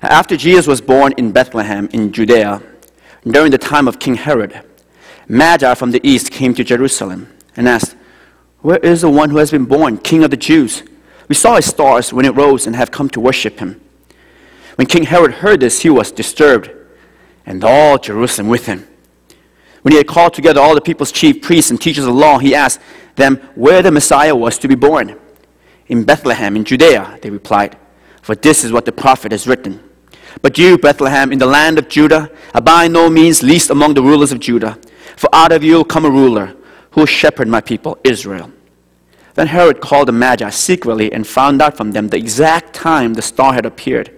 After Jesus was born in Bethlehem in Judea, during the time of King Herod, Magi from the east came to Jerusalem and asked, "Where is the one who has been born, King of the Jews? We saw his stars when it rose and have come to worship him." When King Herod heard this, he was disturbed, and all Jerusalem with him. When he had called together all the people's chief priests and teachers of the law, he asked them where the Messiah was to be born. "In Bethlehem, in Judea," they replied, "for this is what the prophet has written. But you, Bethlehem, in the land of Judah, are by no means least among the rulers of Judah, for out of you will come a ruler who will shepherd my people, Israel." Then Herod called the Magi secretly and found out from them the exact time the star had appeared.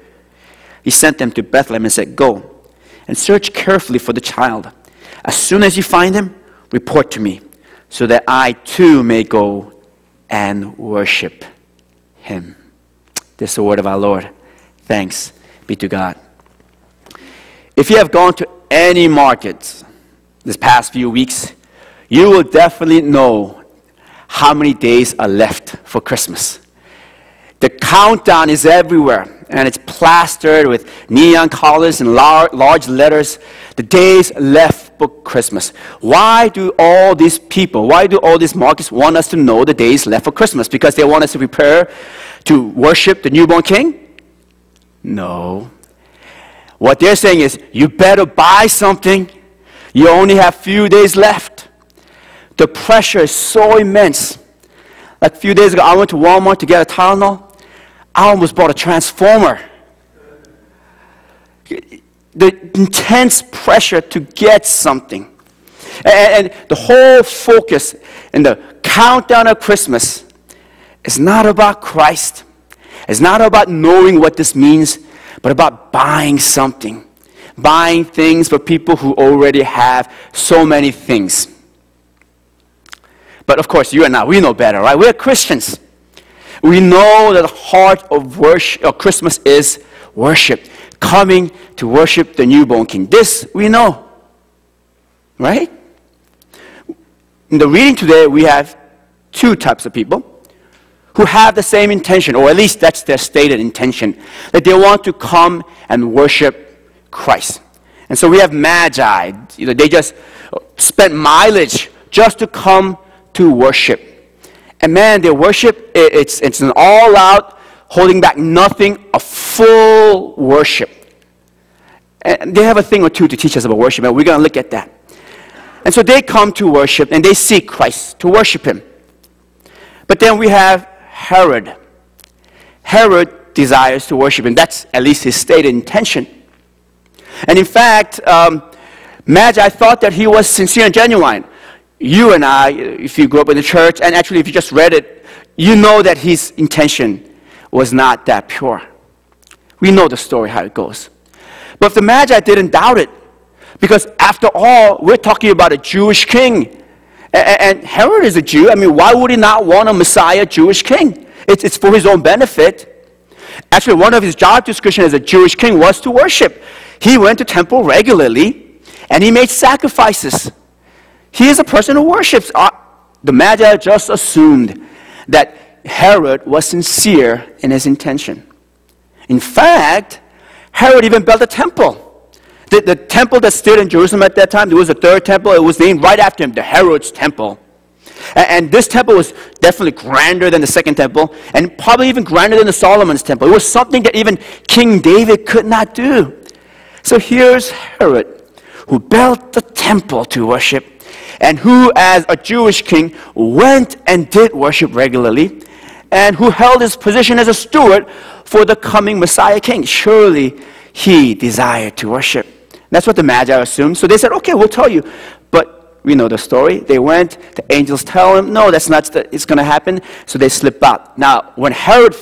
He sent them to Bethlehem and said, "Go and search carefully for the child. As soon as you find him, report to me, so that I too may go and worship him." This is the word of our Lord. Thanks be to God. If you have gone to any markets this past few weeks, you will definitely know how many days are left for Christmas. The countdown is everywhere, and it's plastered with neon colors and large letters. The days left for Christmas. Why do all these markets want us to know the days left for Christmas? Because they want us to prepare to worship the newborn king? No. What they're saying is, you better buy something. You only have few days left. The pressure is so immense. Like a few days ago, I went to Walmart to get a Tylenol. I almost bought a transformer. The intense pressure to get something. And the whole focus and the countdown of Christmas is not about Christ. It's not about knowing what this means, but about buying something. Buying things for people who already have so many things. But of course, you and I, we know better, right? We're Christians. We know that the heart of worship, of Christmas is worship. Coming to worship the newborn king. This we know. Right? In the reading today, we have two types of people who have the same intention, or at least that's their stated intention, that they want to come and worship Christ. And so we have Magi. They just spent mileage just to come to worship. And man, their worship, it's an all-out, holding back nothing, a full worship. And they have a thing or two to teach us about worship, and we're going to look at that. And so they come to worship, and they seek Christ to worship him. But then we have Herod. Herod desires to worship him. That's at least his stated intention. And in fact, Magi thought that he was sincere and genuine. You and I, if you grew up in the church, and actually if you just read it, you know that his intention was not that pure. We know the story, how it goes. But the Magi didn't doubt it, because after all, we're talking about a Jewish king. And Herod is a Jew. I mean, why would he not want a Messiah Jewish king? It's for his own benefit. Actually, one of his job descriptions as a Jewish king was to worship. He went to temple regularly, and he made sacrifices. He is a person who worships. The Magi just assumed that Herod was sincere in his intention. In fact, Herod even built a temple. The temple that stood in Jerusalem at that time, there was a third temple. It was named right after him, the Herod's temple. And this temple was definitely grander than the second temple, and probably even grander than the Solomon's temple. It was something that even King David could not do. So here's Herod, who built the temple to worship, and who, as a Jewish king, went and did worship regularly, and who held his position as a steward for the coming Messiah king. Surely he desired to worship. That's what the Magi assumed. So they said, okay, we'll tell you. But we know the story. They went, the angels tell him, no, that's not, it's going to happen. So they slip out. Now, when Herod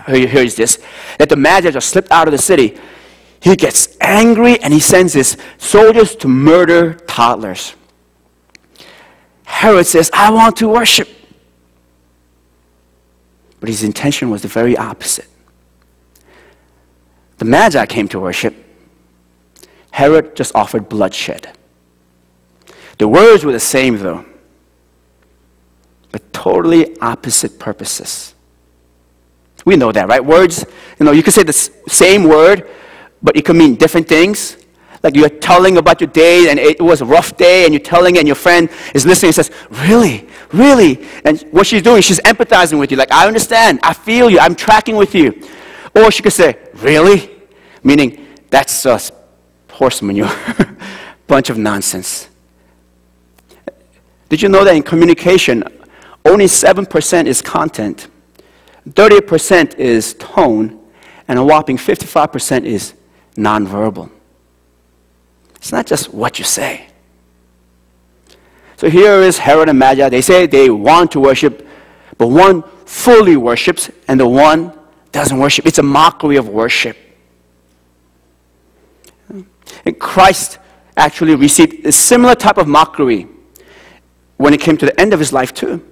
hears this, that the Magi just slipped out of the city, he gets angry and he sends his soldiers to murder toddlers. Herod says, I want to worship. But his intention was the very opposite. The Magi came to worship. Herod just offered bloodshed. The words were the same, though, but totally opposite purposes. We know that, right? Words, you could say the same word, but it could mean different things. Like you're telling about your day and it was a rough day and you're telling and your friend is listening and says, really? Really? And what she's doing, she's empathizing with you. Like, I understand. I feel you. I'm tracking with you. Or she could say, really? Meaning, that's horse manure. Bunch of nonsense. Did you know that in communication, only 7% is content, 30% is tone, and a whopping 55% is nonverbal? It's not just what you say. So here is Herod and Magi. They say they want to worship, but one fully worships and the one doesn't worship. It's a mockery of worship. And Christ actually received a similar type of mockery when it came to the end of his life too.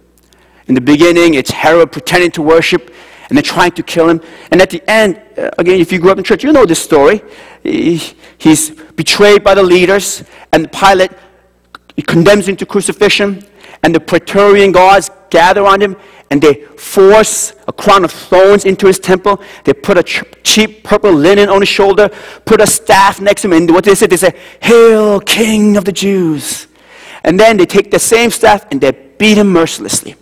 In the beginning, it's Herod pretending to worship and they're trying to kill him. And at the end, again, if you grew up in church, you know this story. He's betrayed by the leaders, and Pilate condemns him to crucifixion, and the Praetorian guards gather on him, and they force a crown of thorns into his temple. They put a cheap purple linen on his shoulder, put a staff next to him, and what they say, "Hail, King of the Jews." And then they take the same staff and they beat him mercilessly.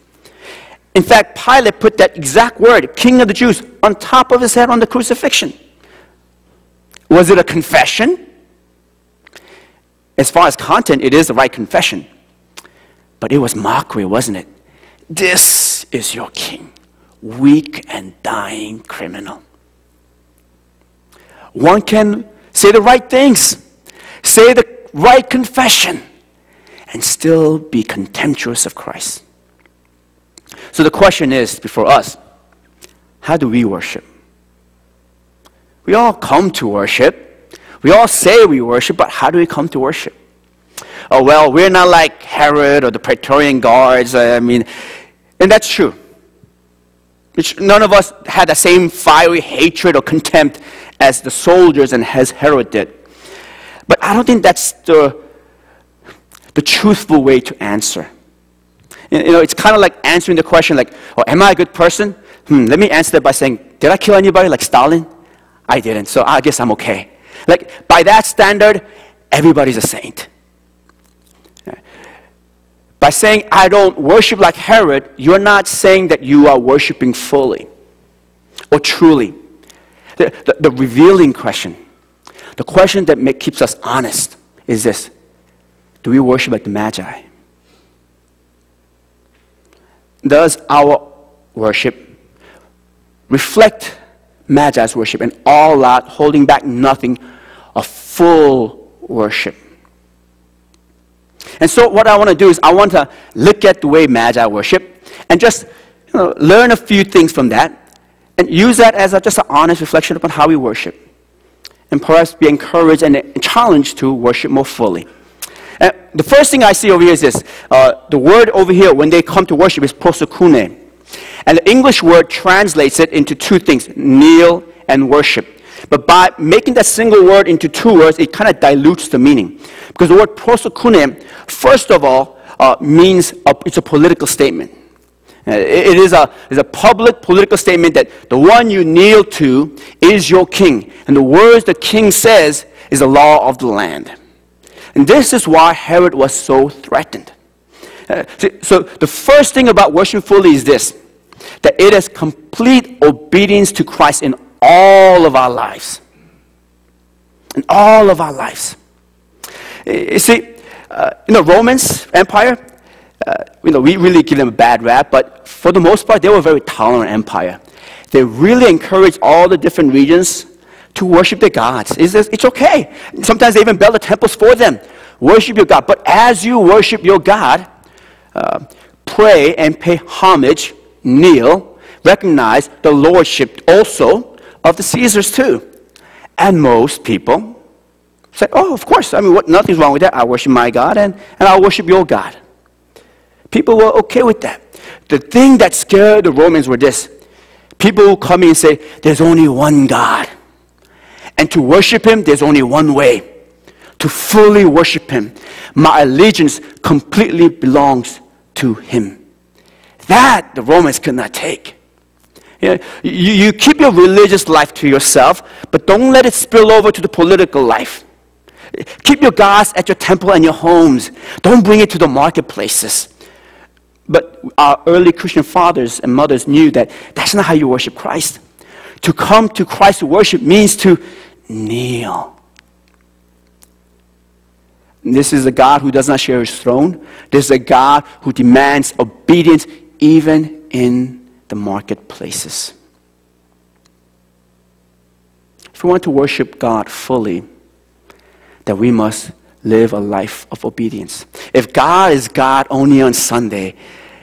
In fact, Pilate put that exact word, King of the Jews, on top of his head on the crucifixion. Was it a confession? As far as content, it is the right confession. But it was mockery, wasn't it? This is your king, weak and dying criminal. One can say the right things, say the right confession, and still be contemptuous of Christ. So the question is before us, how do we worship? We all come to worship. We all say we worship, but how do we come to worship? Oh, well, we're not like Herod or the Praetorian guards. And that's true. None of us had the same fiery hatred or contempt as the soldiers and as Herod did. But I don't think that's the truthful way to answer. It's kind of like answering the question like, oh, am I a good person? Let me answer that by saying, did I kill anybody like Stalin? I didn't, so I guess I'm okay. Like, by that standard, everybody's a saint. By saying, I don't worship like Herod, you're not saying that you are worshiping fully or truly. The revealing question, the question that keeps us honest is this: do we worship like the Magi? Does our worship reflect Magi's worship, and all out, holding back nothing, a full worship? And so what I want to do is I want to look at the way Magi worship and just learn a few things from that and use that as just an honest reflection upon how we worship, and perhaps be encouraged and challenged to worship more fully. The first thing I see over here is this. The word over here, when they come to worship, is prosokune. And the English word translates it into two things, kneel and worship. But by making that single word into two words, it kind of dilutes the meaning. Because the word prosokune, first of all, means it's a political statement. It is a public political statement that the one you kneel to is your king. And the words the king says is the law of the land. And this is why Herod was so threatened. So the first thing about worship fully is this, that it is complete obedience to Christ in all of our lives. In all of our lives. You see, Romans Empire, we really give them a bad rap, but for the most part, they were a very tolerant empire. They really encouraged all the different regions to worship their gods. It's okay. Sometimes they even build the temples for them. Worship your God. But as you worship your God, pray and pay homage, kneel, recognize the lordship also of the Caesars too. And most people say, oh, of course, nothing's wrong with that. I worship my God and I'll worship your God. People were okay with that. The thing that scared the Romans were this. People who come in and say, there's only one God. And to worship him, there's only one way. To fully worship him. My allegiance completely belongs to him. That the Romans could not take. You keep your religious life to yourself, but don't let it spill over to the political life. Keep your gods at your temple and your homes. Don't bring it to the marketplaces. But our early Christian fathers and mothers knew that that's not how you worship Christ. To come to Christ to worship means to kneel. This is a God who does not share his throne. This is a God who demands obedience even in the marketplaces. If we want to worship God fully, then we must live a life of obedience. If God is God only on Sunday,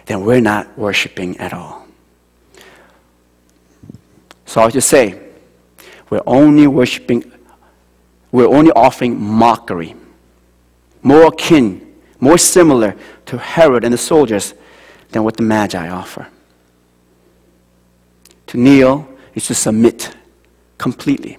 then we're not worshiping at all. So I'll just say, we're only offering mockery, more akin, more similar to Herod and the soldiers than what the Magi offer. To kneel is to submit completely.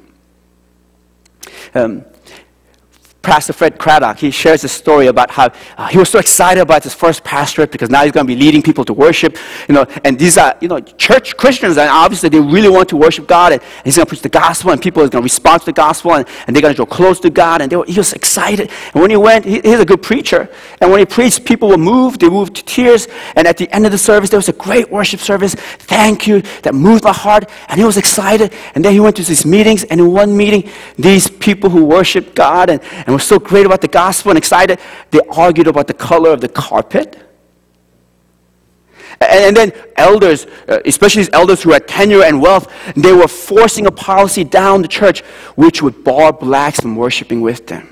Pastor Fred Craddock, he shares a story about how he was so excited about his first pastorate because now he's going to be leading people to worship, and these are, church Christians, and obviously they really want to worship God, and he's going to preach the gospel, and people are going to respond to the gospel, and they're going to draw close to God, and he was excited. And when he went, he's a good preacher, and when he preached, people were moved, they moved to tears, and at the end of the service, there was a great worship service, thank you, that moved my heart, and he was excited, and then he went to these meetings, and in one meeting, these people who worshiped God and were so great about the gospel and excited, they argued about the color of the carpet. And then elders, especially these elders who had tenure and wealth, they were forcing a policy down the church which would bar blacks from worshiping with them.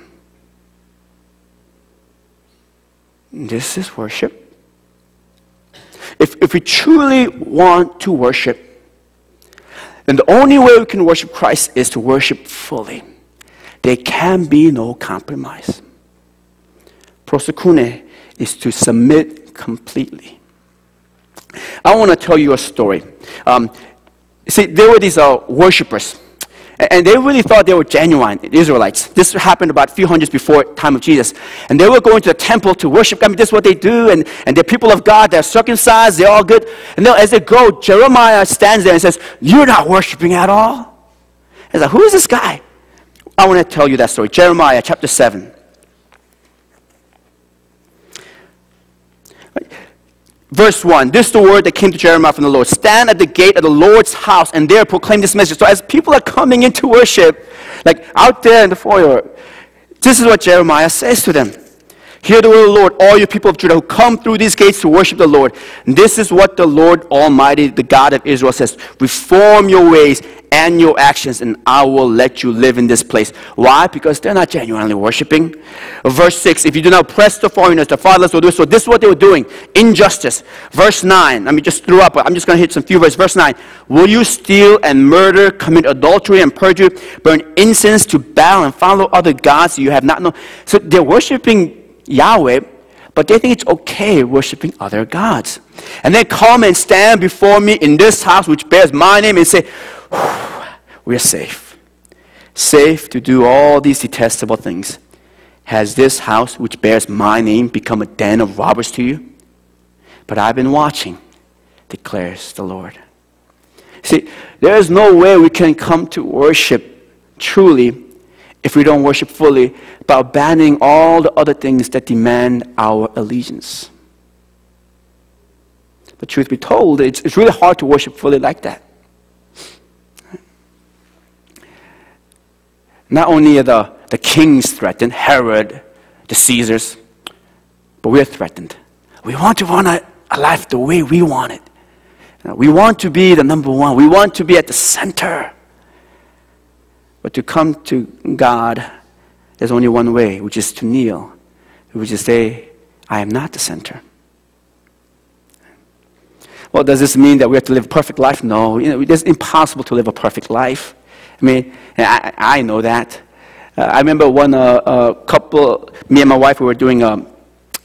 This is worship. If we truly want to worship, then the only way we can worship Christ is to worship fully. There can be no compromise. Prosekune is to submit completely. I want to tell you a story. See, there were these worshipers, and they really thought they were genuine Israelites. This happened about a few hundreds before the time of Jesus. And they were going to the temple to worship. I mean, this is what they do, and they're people of God. They're circumcised. They're all good. And then as they go, Jeremiah stands there and says, "You're not worshiping at all." He's like, "Who is this guy?" I want to tell you that story. Jeremiah chapter 7. Verse 1. This is the word that came to Jeremiah from the Lord. "Stand at the gate of the Lord's house and there proclaim this message." So as people are coming in to worship, like out there in the foyer, this is what Jeremiah says to them. "Hear the word of the Lord, all you people of Judah who come through these gates to worship the Lord. And this is what the Lord Almighty, the God of Israel, says. Reform your ways and your actions, and I will let you live in this place." Why? Because they're not genuinely worshiping. Verse 6, "If you do not oppress the foreigners, the fatherless will do so." This is what they were doing. Injustice. Verse 9, let me just throw up, I'm just going to hit some few verses. Verse 9, "Will you steal and murder, commit adultery and perjury, burn incense to Baal and follow other gods you have not known?" So they're worshiping Yahweh, but they think it's okay worshiping other gods. "And then come and stand before me in this house which bears my name and say, we're safe. Safe to do all these detestable things. Has this house which bears my name become a den of robbers to you? But I've been watching, declares the Lord." See, there is no way we can come to worship truly if we don't worship fully by abandoning all the other things that demand our allegiance. But truth be told, it's really hard to worship fully like that. Not only are the kings threatened, Herod, the Caesars, but we're threatened. We want to run a life the way we want it. We want to be the number one. We want to be at the center. But to come to God, there's only one way, which is to kneel, which is say, "I am not the center." Well, does this mean that we have to live a perfect life? No. It's impossible to live a perfect life. I mean, I know that. I remember one couple, me and my wife, we were doing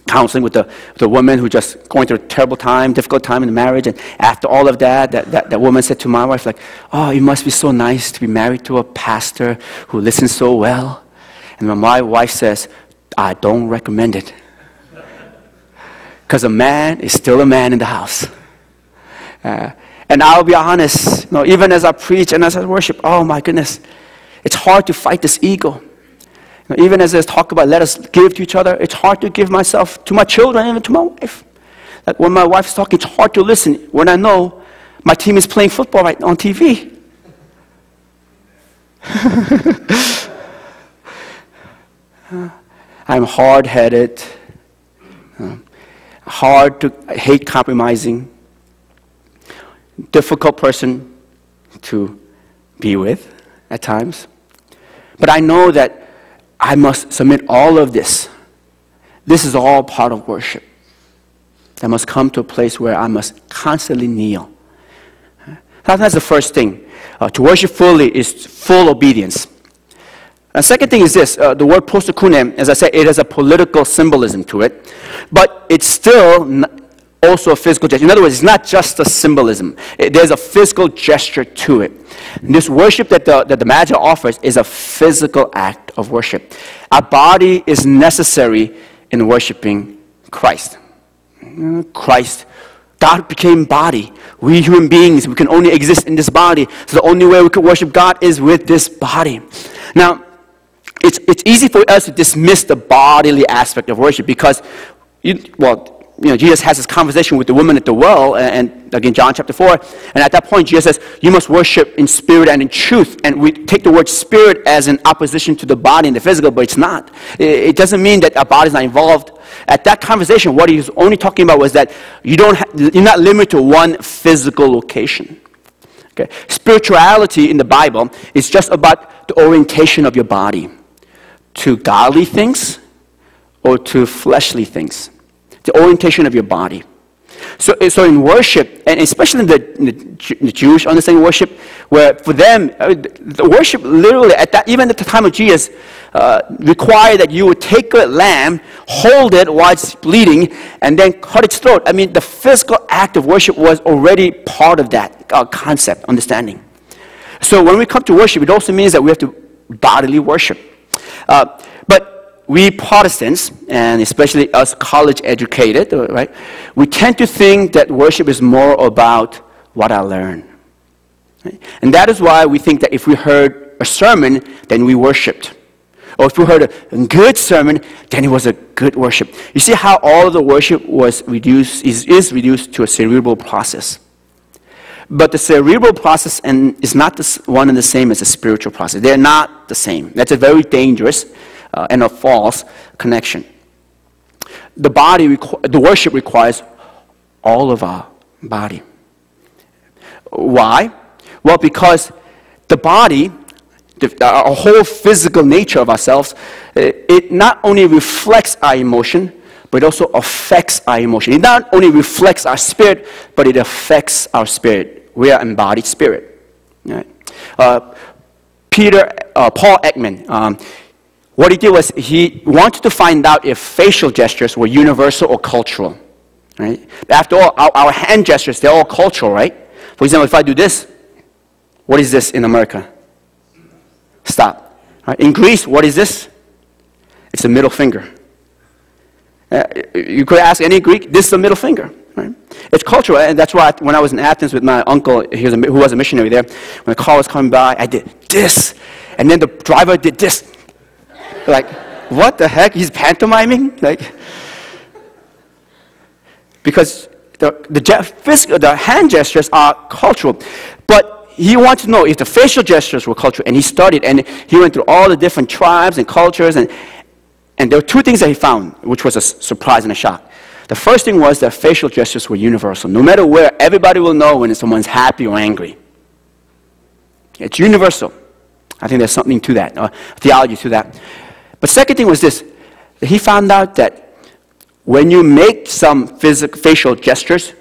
counseling with the woman who just going through a terrible time, difficult time in the marriage. And after all of that woman said to my wife, like, "Oh, it must be so nice to be married to a pastor who listens so well." And my wife says, "I don't recommend it. Because a man is still a man in the house." And I'll be honest, even as I preach and as I worship, oh my goodness, it's hard to fight this ego. Even as I talk about let us give to each other, it's hard to give myself to my children, even to my wife. Like when my wife's talking, it's hard to listen when I know my team is playing football right on TV. I'm hard-headed, I hate compromising, difficult person to be with at times. But I know that I must submit all of this. This is all part of worship. I must come to a place where I must constantly kneel. That's the first thing. To worship fully is full obedience. The second thing is this. The word proskuneo, as I said, it has a political symbolism to it. But it's still also a physical gesture. In other words, it's not just a symbolism. There's a physical gesture to it. And this worship that the Magi offers is a physical act of worship. Our body is necessary in worshiping Christ. Christ, God became body. We human beings, we can only exist in this body. So the only way we can worship God is with this body. Now, it's easy for us to dismiss the bodily aspect of worship because, Jesus has this conversation with the woman at the well, and again, John chapter 4, and at that point, Jesus says, you must worship in spirit and in truth, and we take the word spirit as an opposition to the body and the physical, but it's not. It doesn't mean that our body is not involved. At that conversation, what he was only talking about was that you're not limited to one physical location. Okay? Spirituality in the Bible is just about the orientation of your body to godly things or to fleshly things. The orientation of your body. So in worship, and especially in the Jewish understanding of worship, where for them, the worship literally, even at the time of Jesus, required that you would take a lamb, hold it while it's bleeding, and then cut its throat. I mean, the physical act of worship was already part of that concept, understanding. So when we come to worship, it also means that we have to bodily worship. But we Protestants, and especially us college-educated, right, we tend to think that worship is more about what I learn. Right? And that is why we think that if we heard a sermon, then we worshiped. Or if we heard a good sermon, then it was a good worship. You see how all of the worship was reduced, is reduced to a cerebral process. But the cerebral process is not one and the same as the spiritual process. They're not the same. That's a very dangerous and a false connection. The worship requires all of our body. Why? Well, because the body, our whole physical nature of ourselves, it not only reflects our emotion, but it also affects our emotion. It not only reflects our spirit, but it affects our spirit. We are embodied spirit. Right? Paul Ekman, what he did was he wanted to find out if facial gestures were universal or cultural. Right? After all, our hand gestures, they're all cultural, right? For example, if I do this, what is this in America? Stop. Right? In Greece, what is this? It's a middle finger. You could ask any Greek, this is a middle finger. Right? It's cultural, and that's why when I was in Athens with my uncle, who was a missionary there, when the car was coming by, I did this, and then the driver did this. Like, what the heck? He's pantomiming? Like, because the hand gestures are cultural. But he wanted to know if the facial gestures were cultural. And he studied, and he went through all the different tribes and cultures. And there were two things that he found, which was a surprise and a shock. The first thing was that facial gestures were universal. No matter where, everybody will know when someone's happy or angry. It's universal. I think there's something to that, theology to that. But second thing was this. He found out that when you make some facial gestures,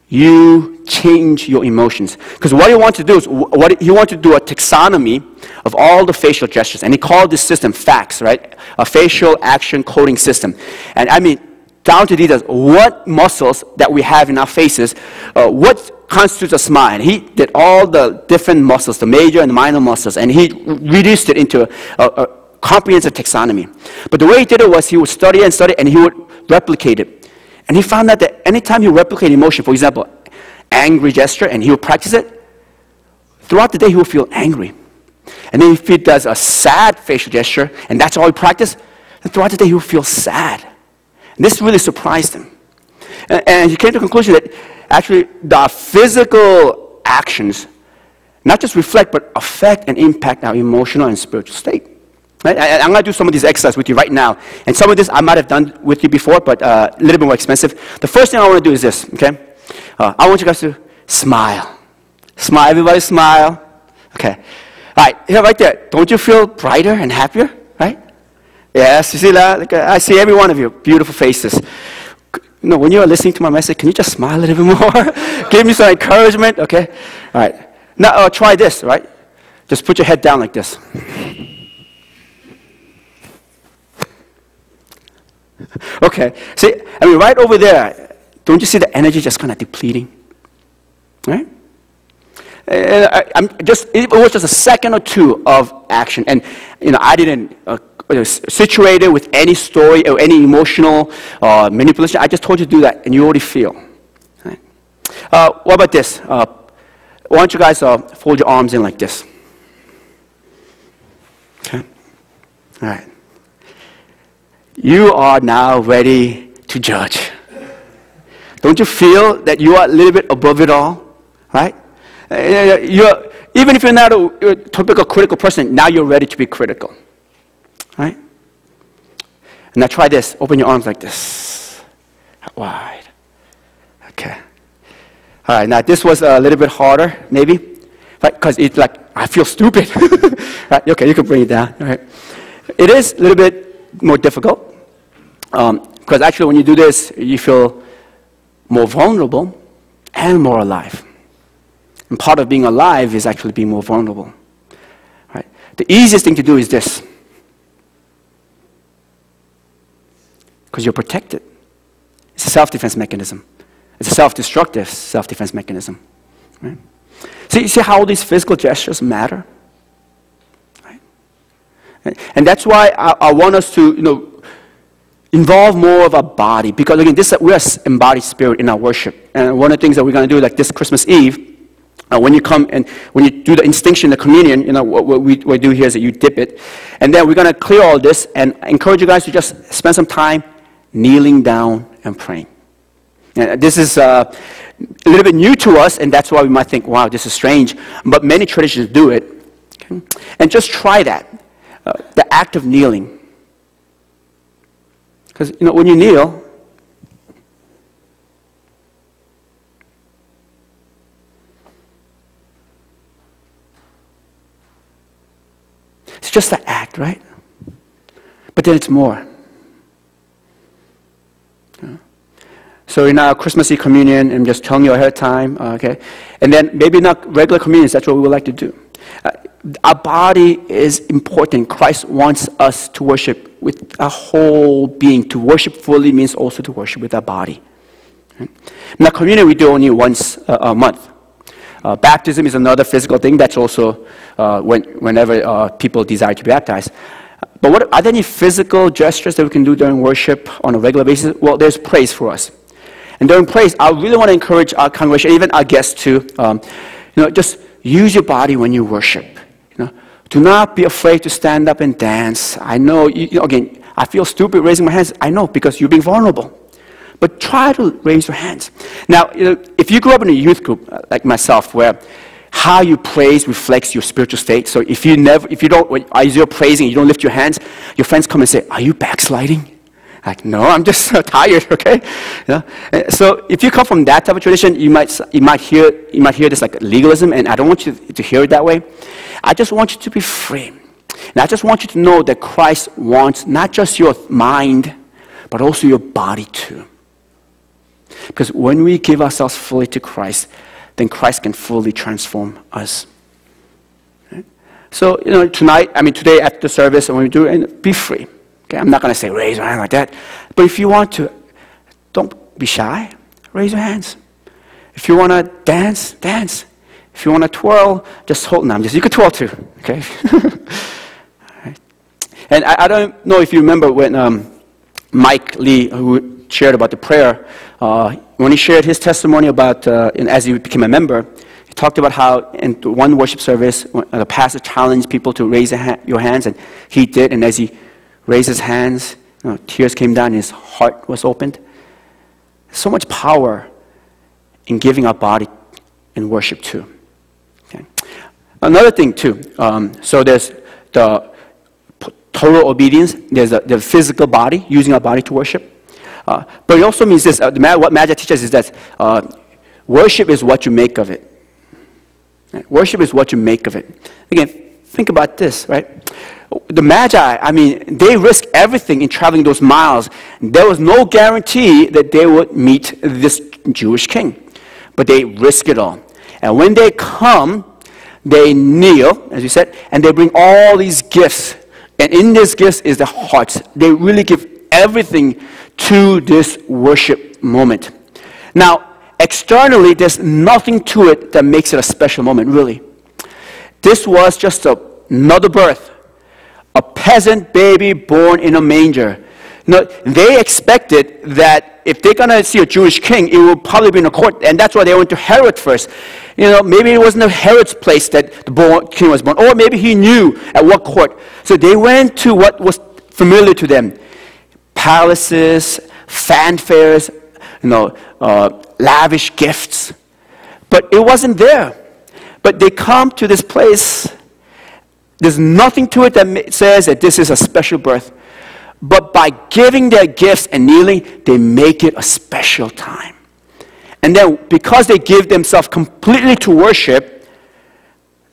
you change your emotions. Because what you want to do is, you want to do a taxonomy of all the facial gestures. And he called this system FACS, right? A facial action coding system. And I mean, down to details, what muscles that we have in our faces, what constitutes a smile. And he did all the different muscles, the major and the minor muscles, and he reduced it into a comprehensive taxonomy. But the way he did it was he would study and study, and he would replicate it. And he found out that anytime you replicate emotion, for example, angry gesture and he will practice it, throughout the day he will feel angry. And then if he does a sad facial gesture and that's all he practiced, then throughout the day he will feel sad. And this really surprised him. And he came to the conclusion that actually the physical actions not just reflect but affect and impact our emotional and spiritual state. Right? I'm going to do some of these exercises with you right now. And some of this I might have done with you before, but a little bit more expensive. The first thing I want to do is this, okay? I want you guys to smile. Smile, everybody smile. Okay. All right, here, right there. Don't you feel brighter and happier, right? Yes, you see that? Like, I see every one of you, beautiful faces. You know, when you are listening to my message, can you just smile a little bit more? Give me some encouragement, okay? All right. Now, try this, right? Just put your head down like this. Okay, see, I mean, right over there, don't you see the energy just kind of depleting? Right? It was just a second or two of action, and you know, I didn't situate it with any story or any emotional manipulation. I just told you to do that, and you already feel. Right? What about this? Why don't you guys fold your arms in like this? Okay. All right. You are now ready to judge. Don't you feel that you are a little bit above it all? Right? Even if you're not a typical critical person, now you're ready to be critical. Right? And now try this. Open your arms like this. Wide. Okay. All right. Now this was a little bit harder, maybe. Right? Because it's like, I feel stupid. Right? Okay, you can bring it down. All right. It is a little bit more difficult. Because actually when you do this, you feel more vulnerable and more alive. And part of being alive is actually being more vulnerable. Right? The easiest thing to do is this. Because you're protected. It's a self-defense mechanism. It's a self-destructive self-defense mechanism. Right? See how all these physical gestures matter? Right? And that's why I want us to, involve more of our body. Because again, we are embodied spirit in our worship. And one of the things that we're going to do, like this Christmas Eve, when you come and when you do the instinction, the communion, what we do here is that you dip it. And then we're going to clear all this and encourage you guys to just spend some time kneeling down and praying. And this is a little bit new to us, and that's why we might think, wow, this is strange. But many traditions do it. Okay? And just try that, the act of kneeling. Because, when you kneel, it's just an act, right? But then it's more. So in our Christmas Eve communion, I'm just telling you ahead of time, okay? And then maybe not regular communions, that's what we would like to do. Our body is important. Christ wants us to worship with our whole being. To worship fully means also to worship with our body. Okay? Now, communion we do only once a month. Baptism is another physical thing. That's also whenever people desire to be baptized. But are there any physical gestures that we can do during worship on a regular basis? Well, there's praise for us. And during praise, I really want to encourage our congregation, even our guests to, just use your body when you worship. Do not be afraid to stand up and dance. I know, again, I feel stupid raising my hands. I know, because you're being vulnerable. But try to raise your hands. Now, if you grew up in a youth group like myself, where how you praise reflects your spiritual state. So as you're praising, you don't lift your hands, your friends come and say, "Are you backsliding?" Like, no, I'm just tired, okay? So if you come from that type of tradition, you might hear this like legalism, and I don't want you to hear it that way. I just want you to be free. And I just want you to know that Christ wants not just your mind, but also your body too. Because when we give ourselves fully to Christ, then Christ can fully transform us. Okay? So, today after the service, when we do it, be free. Okay? I'm not going to say raise your hand like that. But if you want to, don't be shy. Raise your hands. If you want to dance, dance. If you want to twirl, just hold them. You can twirl too. Okay? Right. And I don't know if you remember when Mike Lee, who shared about the prayer. When he shared his testimony about, as he became a member, he talked about how in one worship service, the pastor challenged people to raise your hands, and he did. And as he raised his hands, tears came down, and his heart was opened. So much power in giving our body in worship too. Okay. Another thing too, so there's the total obedience, there's the physical body, using our body to worship. But it also means this, what Magi teaches is that worship is what you make of it. Right? Worship is what you make of it. Again, think about this, right? The Magi, I mean, they risked everything in traveling those miles. There was no guarantee that they would meet this Jewish king. But they risk it all. And when they come, they kneel, as we said, and they bring all these gifts. And in these gifts is the hearts. They really give everything to this worship moment. Now, externally, there's nothing to it that makes it a special moment, really. This was just another birth. A peasant baby born in a manger. They expected that if they're going to see a Jewish king, it will probably be in a court, and that's why they went to Herod first. Maybe it wasn't Herod's place that the king was born, or maybe he knew at what court. So they went to what was familiar to them. Palaces, fanfares, lavish gifts. But it wasn't there. But they come to this place. There's nothing to it that says that this is a special birth. But by giving their gifts and kneeling, they make it a special time. And then because they give themselves completely to worship,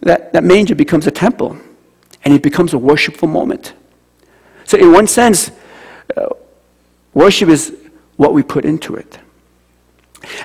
that manger becomes a temple. And it becomes a worshipful moment. So in one sense, worship is what we put into it.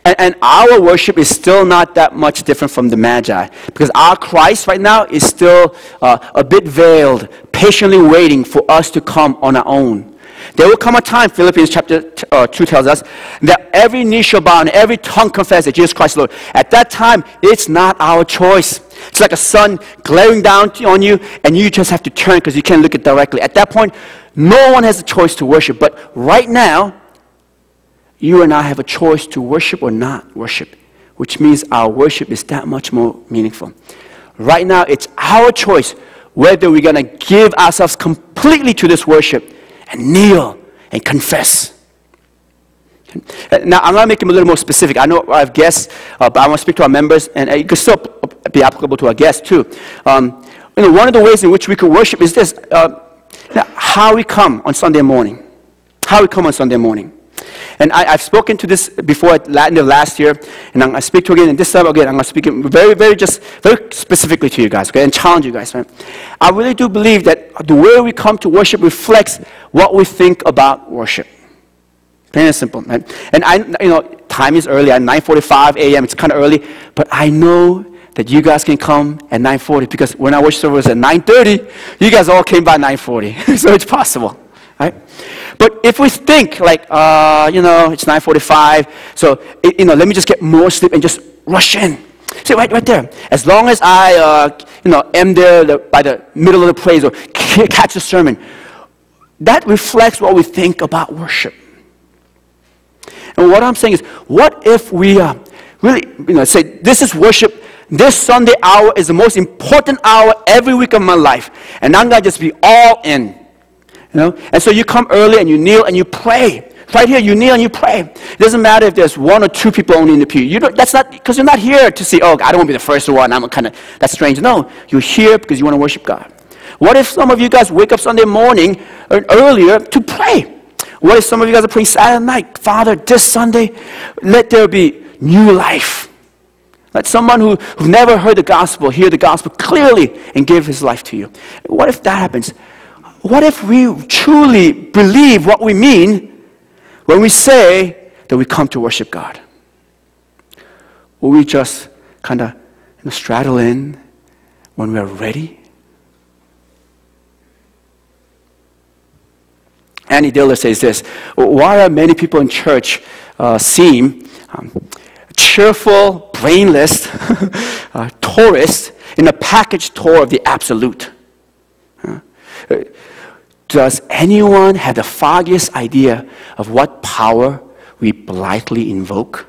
And our worship is still not that much different from the Magi. Because our Christ right now is still a bit veiled, patiently waiting for us to come on our own. There will come a time, Philippians chapter 2 tells us, that every knee shall bow and every tongue confess that Jesus Christ is Lord. At that time, it's not our choice. It's like a sun glaring down on you, and you just have to turn because you can't look it directly. At that point, no one has a choice to worship. But right now, you and I have a choice to worship or not worship, which means our worship is that much more meaningful. Right now, it's our choice whether we're going to give ourselves completely to this worship and kneel and confess. Now, I'm going to make them a little more specific. I know I have guests, but I want to speak to our members, and it could still be applicable to our guests too. One of the ways in which we could worship is this, how we come on Sunday morning. How we come on Sunday morning. And I've spoken to this before at the end of last year, and I'm going to speak to it again, and this time again, I'm going to speak very specifically to you guys, okay, and challenge you guys, right? I really do believe that the way we come to worship reflects what we think about worship. Plain and simple, right? And time is early, at 9:45 a.m., it's kind of early, but I know that you guys can come at 9:40, because when our worship service was at 9:30, you guys all came by 9:40, so it's possible. Right? But if we think like, it's 9:45, so, let me just get more sleep and just rush in. See, right there. As long as I, am there by the middle of the praise or catch the sermon, that reflects what we think about worship. And what I'm saying is, what if we really, say, this is worship, this Sunday hour is the most important hour every week of my life, and I'm going to just be all in. And so you come early and you kneel and you pray. Right here, you kneel and you pray. It doesn't matter if there's one or two people only in the pew. That's not, because you're not here to say, I don't want to be the first one. That's strange. No, you're here because you want to worship God. What if some of you guys wake up Sunday morning or earlier to pray? What if some of you guys are praying Saturday night? Father, this Sunday, let there be new life. Let someone who never heard the gospel hear the gospel clearly and give his life to you. What if that happens? What if we truly believe what we mean when we say that we come to worship God? Will we just kind of straddle in when we're ready? Annie Diller says this: why are many people in church seem cheerful, brainless tourists in a package tour of the absolute? Does anyone have the foggiest idea of what power we blithely invoke?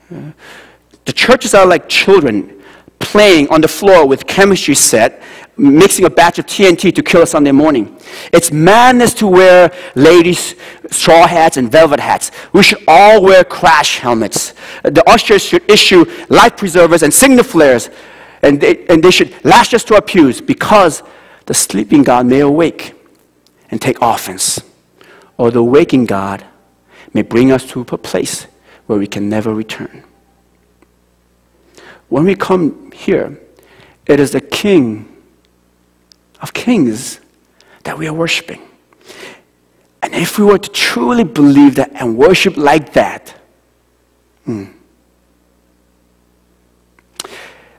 The churches are like children playing on the floor with chemistry set, mixing a batch of TNT to kill a Sunday morning. It's madness to wear ladies' straw hats and velvet hats. We should all wear crash helmets. The ushers should issue life preservers and signal flares, and they should lash us to our pews because the sleeping God may awake and take offense, or the waking God may bring us to a place where we can never return. When we come here, it is the King of Kings that we are worshiping. And if we were to truly believe that and worship like that, the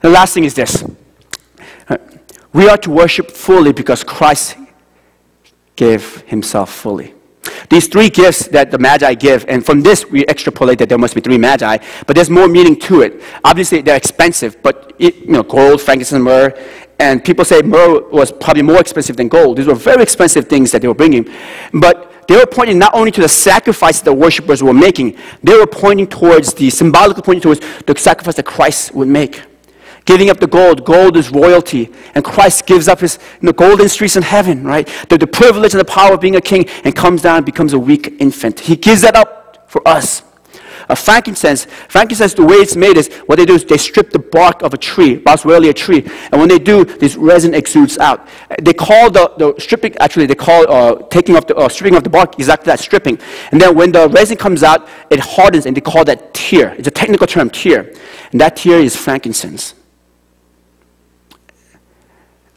last thing is this. We are to worship fully because Christ gave himself fully. These three gifts that the Magi give, and from this we extrapolate that there must be three Magi, but there's more meaning to it. Obviously they're expensive, but gold, frankincense, myrrh, and people say myrrh was probably more expensive than gold. These were very expensive things that they were bringing. But they were pointing not only to the sacrifice the worshipers were making, they were pointing towards symbolically pointing towards the sacrifice that Christ would make. Giving up the gold. Gold is royalty. And Christ gives up his golden streets in heaven, right? The privilege and the power of being a king, and comes down and becomes a weak infant. He gives that up for us. Frankincense, the way it's made is, what they do is they strip the bark of a tree, boswellia tree. And when they do, this resin exudes out. They call the stripping, actually they call taking off the stripping of the bark exactly that, stripping. And then when the resin comes out, it hardens, and they call that tear. It's a technical term, tear. And that tear is frankincense.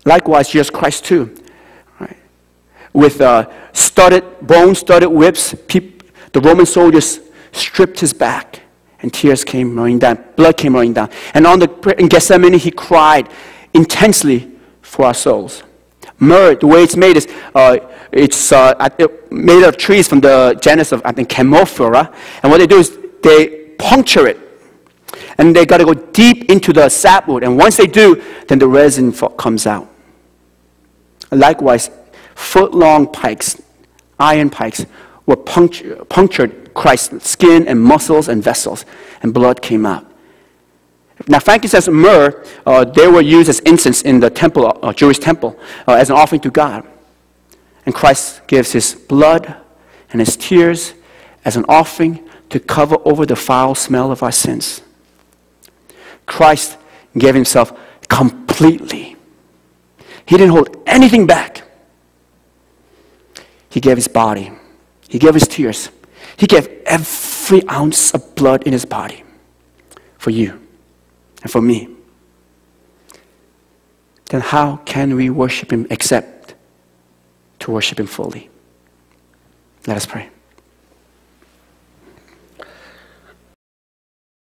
Likewise, Jesus Christ too, right? With bone-studded whips, the Roman soldiers stripped his back, and tears came rolling down, blood came rolling down. And in Gethsemane, he cried intensely for our souls. Myrrh, the way it's made is, it's made of trees from the genus of, I think, Camophora. And what they do is they puncture it, and they got to go deep into the sapwood. And once they do, then the resin comes out. Likewise, foot-long pikes, iron pikes, were punctured Christ's skin and muscles and vessels, and blood came out. Now, frankincense and myrrh, they were used as incense in the temple, Jewish temple, as an offering to God. And Christ gives his blood and his tears as an offering to cover over the foul smell of our sins. Christ gave himself completely. He didn't hold anything back. He gave his body. He gave his tears. He gave every ounce of blood in his body for you and for me. Then how can we worship him except to worship him fully? Let us pray.